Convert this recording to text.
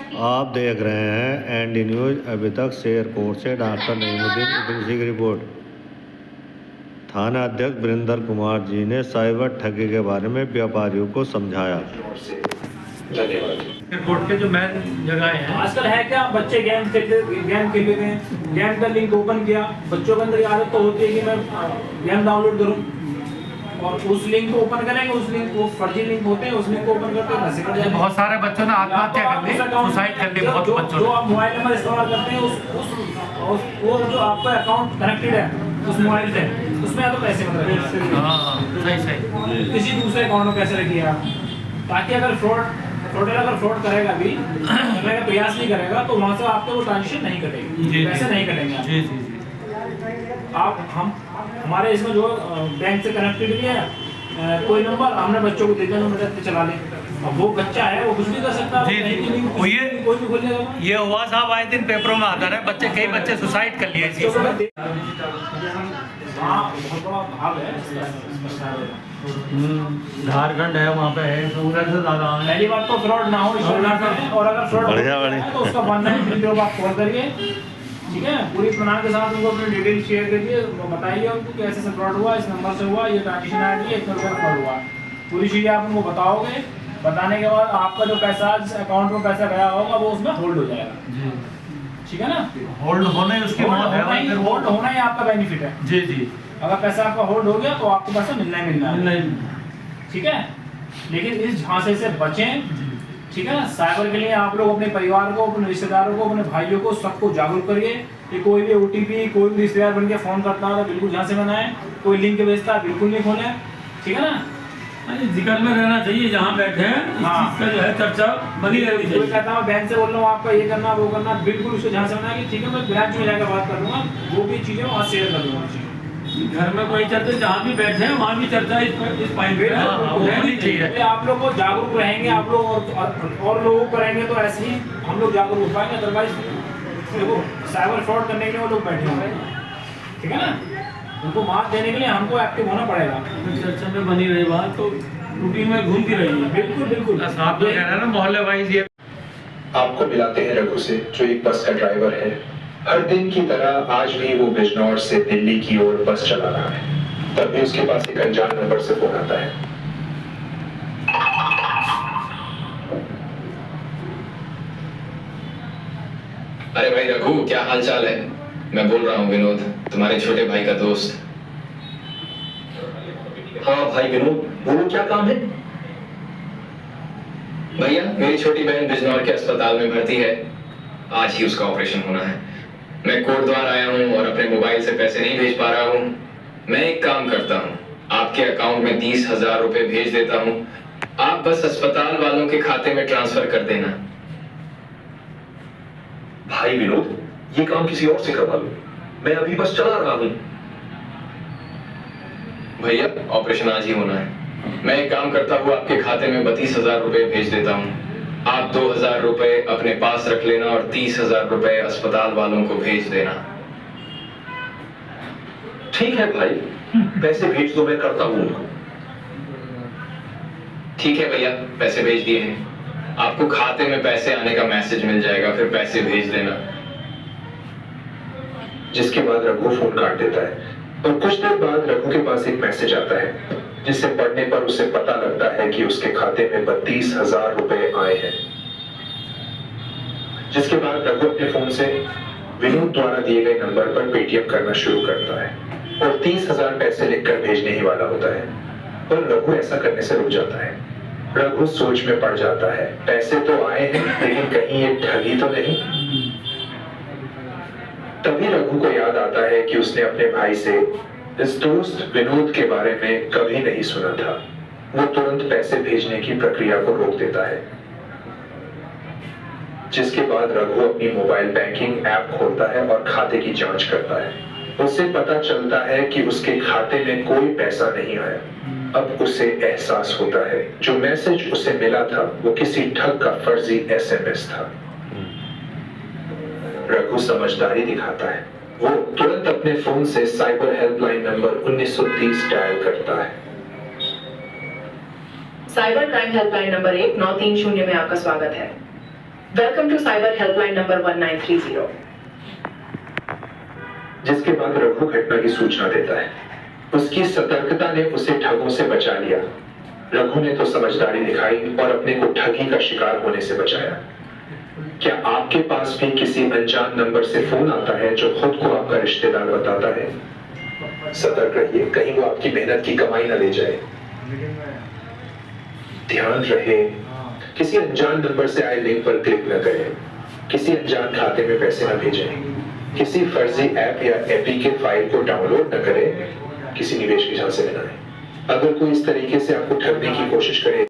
आप देख रहे हैं एनडी न्यूज। अभी तक शेरकोट से डॉक्टर नईमुद्दीन इदरीसी की रिपोर्ट। थाना अध्यक्ष वीरेंद्र कुमार जी ने साइबर ठगी के बारे में व्यापारियों को समझाया। एयरपोर्ट के जो मेन जगह हैं आजकल है क्या, बच्चे गेम खेलते हैं, गेम का लिंक ओपन किया, बच्चों के अंदर आदत तो होती है कि मैं गेम डाउनलोड करूं और उस लिंक को ओपन करेंगे, उस लिंक वो फर्जी लिंक होते हैं, उस लिंक को ओपन करते हैं पैसे कट जाते हैं। बहुत सारे बच्चों ने आत्महत्या कर ली, सुसाइड कर ली। बहुत बच्चों जो आप मोबाइल नंबर इस्तेमाल करते हैं वो जो आपका अकाउंट कनेक्टेड है उस मोबाइल से, उसमें या तो पैसे मत रखिए। हाँ सही किसी दूसरे अकाउंट में पैसे रखिए आप, ताकि अगर फ्रॉड करेगा भी करने का प्रयास नहीं करेगा तो वहाँ से आपको वो ट्रांजेक्शन नहीं कटेगी, पैसे नहीं कटेंगे। जी जी जी। आप हमारे इसमें जो बैंक से कनेक्टेड भी है कोई नंबर हमने बच्चों को दे दिया, नंबर चला ले, अब वो बच्चा है वो कुछ भी कर सकता है। कोई भी खोलेगा। ये हुआ साहब आए दिन पेपरों में आता है, कई बच्चे सुसाइड कर लिए इसी से। बहुत बड़ा भाग है झारखंड है, वहाँ पे है, उधर से ज़्यादा है। पहली बात तो फ्रॉड ना हो, और अगर फ्रॉड है तो उसका 19 आप कॉल करिए, ठीक है, पूरी इत्मीनान के साथ उनको अपनी डिटेल शेयर करिए, बताइए उनको कैसे से फ्रॉड हुआ, इस नंबर से हुआ, ये ट्रांजेक्शन आईडी है, इतना रुपया फ्रॉड हुआ, पूरी चीज़ें आप उनको बताओगे। बताने के बाद आपका जो पैसा जिस अकाउंट में पैसा गया होगा वो उसमें होल्ड हो जाएगा, ठीक है ना। होल्ड होने उसकी मौत है, होल्ड होना ही आपका बेनिफिट है। जी जी। अगर पैसा आपका होल्ड हो गया तो आपको पैसा मिलना ही मिलना है, ठीक है। लेकिन इस झांसे से बचें, ठीक है ना। साइबर के लिए आप लोग अपने परिवार को, अपने रिश्तेदारों को, अपने भाइयों को, सबको जागरूक करिए कि कोई भी OTP कोई भी रिश्तेदार बन के फोन करता है तो बिल्कुल झांसे में ना आए, कोई लिंक भेजता है बिल्कुल नहीं खोलें, ठीक है ना। जिक्र में रहना चाहिए जहाँ बैठे हैं, इस चीज़ का जो है चर्चा बनी रहनी चाहिए। कोई कहता है बैंक से बोल रहा हूँ आपका ये करना वो करना, बिल्कुल उसको झांसे में ना कि ठीक है मैं ब्रांच में जाकर बात कर लूँगा, वो भी चीज़ें वहाँ शेयर कर दूँगा। घर में कोई चर्चा जहाँ भी बैठे हैं वहाँ भी चर्चा इस पॉइंट पे रहनी चाहिए। आप लोग को जागरूक रहेंगे, आप लोग और लोगों को करेंगे तो ऐसे ही हम लोग जागरूक हो पाएंगे। अदरवाइज देखो साइबर फ्रॉड करने के लिए वो लोग बैठे होंगे, ठीक है ना, उनको मात देने के लिए हमको एक्टिव होना पड़ेगा। चर्चा में बनी रही बात तो रूटीन में घूमती रही है। बिल्कुल बिल्कुल। आप तो कह रहे हैं ना मोहल्ले वाइज ये आपको मिलाते हैं रघु से, जो एक बस का ड्राइवर है। हर दिन की तरह आज भी वो बिजनौर से दिल्ली की ओर बस चला रहा है। तब भी उसके पास एक अनजान नंबर से फोन आता है। अरे भाई रघु, क्या हाल चाल है? मैं बोल रहा हूँ विनोद, तुम्हारे छोटे भाई का दोस्त। हाँ भाई विनोद, बोलो क्या काम है? भैया, मेरी छोटी बहन बिजनौर के अस्पताल में भर्ती है, आज ही उसका ऑपरेशन होना है। मैं कोटद्वार आया हूँ और अपने मोबाइल से पैसे नहीं भेज पा रहा हूँ। मैं एक काम करता हूँ, आपके अकाउंट में 30,000 रुपए भेज देता हूँ, आप बस अस्पताल वालों के खाते में ट्रांसफर कर देना। भाई विनोद, ये काम किसी और से करवा लो, मैं अभी बस चला रहा हूँ। भैया, ऑपरेशन आज ही होना है। मैं एक काम करता हूँ, आपके खाते में 32,000 रुपए भेज देता हूँ, आप 2,000 रुपए अपने पास रख लेना और 30,000 रुपए अस्पताल वालों को भेज देना। ठीक है भाई, पैसे भेज दो, मैं करता हूँ उनको। ठीक है भैया, पैसे भेज दिए हैं, आपको खाते में पैसे आने का मैसेज मिल जाएगा, फिर पैसे भेज देना। जिसके बाद रघु फोन काट देता है और कुछ देर बाद रघु के पास एक मैसेज आता है, जिसे पढ़ने पर उसे पता लगता है कि उसके खाते में 32,000 रुपए आए हैं। जिसके बाद रघु अपने फोन से विनोद द्वारा दिए गए नंबर पर पेटीएम करना शुरू करता है और 30,000 पैसे लिखकर भेजने ही वाला होता है, पर रघु ऐसा करने से रुक जाता है। रघु सोच में पड़ जाता है, पैसे तो आए हैं लेकिन कहीं ये ठगी तो नहीं। तभी रघु को याद आता है कि उसने अपने भाई से इस दोस्त विनोद के बारे में कभी नहीं सुना था। वो तुरंत पैसे भेजने की प्रक्रिया को रोक देता है। जिसके बाद रघु अपनी मोबाइल बैंकिंग ऐप खोलता है और खाते की जांच करता है। उसे पता चलता है कि उसके खाते में कोई पैसा नहीं आया। अब उसे एहसास होता है जो मैसेज उसे मिला था वो किसी ठग का फर्जी SMS था। रघु समझदारी दिखाता है, वो तुरंत अपने फोन से साइबर हेल्पलाइन नंबर 1930 डायल करता है। साइबर क्राइम हेल्पलाइन नंबर 1930 में आपका स्वागत है। Welcome to cyber helpline number 1930. जिसके बाद रघु घटना की सूचना देता है। उसकी सतर्कता ने उसे ठगों से बचा लिया। रघु ने तो समझदारी दिखाई और अपने को ठगी का शिकार होने से बचाया। क्या आपके पास भी किसी अनजान नंबर से फोन आता है जो खुद को आपका रिश्तेदार बताता है? सतर्क रहिए, कहीं वो आपकी मेहनत की कमाई न ले जाए। ध्यान रहे, किसी अनजान नंबर से आए लिंक पर क्लिक न करें, किसी अनजान खाते में पैसे न भेजें, किसी फर्जी ऐप या एपीके फाइल को डाउनलोड न करें, किसी निवेश की झांसे में न आए। अगर कोई इस तरीके से आपको ठगने की कोशिश करे